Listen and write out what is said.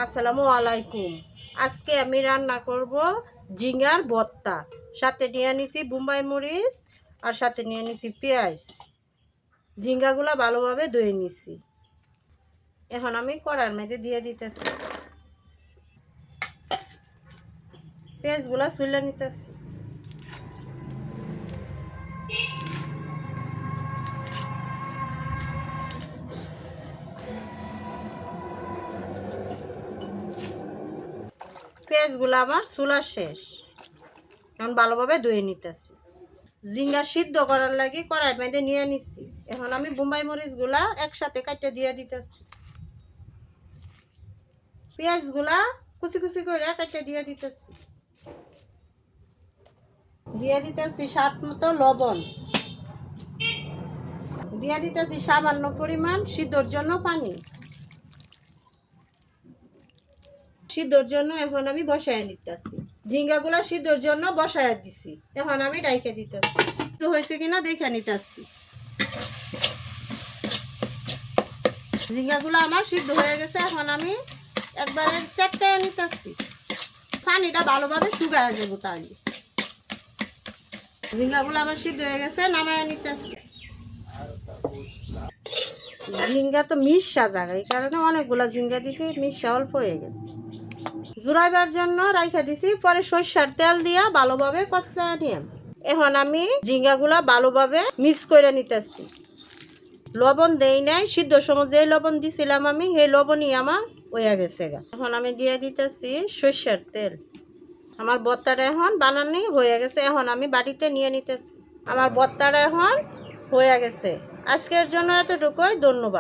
আসসালামু আলাইকুম। আজকে আমি রান্না করব ঝিঙ্গার ভর্তা। সাথে নিয়ে নিছি বোম্বাই মরিচ আর সাথে নিয়ে নিছি পেঁয়াজ। ঝিঙ্গাগুলো ভালোভাবে ধুয়ে নিছি। এখন আমি কড়ার মধ্যে দিয়ে দিতেছি। পেঁয়াজগুলো ছুলে নিতেছি। পেঁয়াজগুলো আমার চুলা শেষ। এখন ভালোভাবে ধুয়ে নিতেছি। ঝিঙ্গা সিদ্ধ করার লাগি কড়াইয়ের মধ্যে নিয়ে নিচ্ছি। এখন আমি বোম্বাই মরিচগুলা একসাথে কাটে দিয়ে দিতেছি। পেঁয়াজগুলা কুচি কুচি করে কেটে দিয়ে দিতেছি। দিয়ে দিতেছি স্বাদ মতো লবণ। দিয়ে দিতেছি সামান্য পরিমাণ সিদ্ধর জন্য পানি। সিদ্ধর জন্য এখন আমি বসায় নিতেছি। ঝিঙ্গাগুলা সিদ্ধর জন্য বসায় দিছি। এখন আমি ডাইকে দিতেছি। তো হয়েছে কিনা দেখে নিতেছি। ঝিঙ্গাগুলো আমার সিদ্ধ হয়ে গেছে। এখন আমি একবারে চেটে নিতেছি। পানিটা ভালোভাবে শুকায় যাবো তাহলে। ঝিঙ্গাগুলো আমার সিদ্ধ হয়ে গেছে, নামায় নিতেছি। ঝিঙ্গা তো মিশা জায়গা, এই কারণে অনেকগুলা ঝিঙ্গা দিছি, মিশা অল্প হয়ে গেছে। জুড়াইবার জন্য রাইখা দিছি, পরে সরষার তেল দিয়া ভালোভাবে কষলা নিয়ে এখন আমি ঝিঙ্গাগুলা ভালোভাবে মিক্স করে নিতেছি। লবণ দেই নাই, সিদ্ধ সময় যে লবণ দিছিলাম আমি সেই লবণই আমার হয়ে গেছে গা। এখন আমি দিয়ে দিতেছি সরষার তেল। আমার ভর্তাটা এখন বানানি হয়ে গেছে। এখন আমি বাড়িতে নিয়ে নিতেছি। আমার ভর্তাটা এখন হয়ে গেছে। আজকের জন্য এতটুকুই। ধন্যবাদ।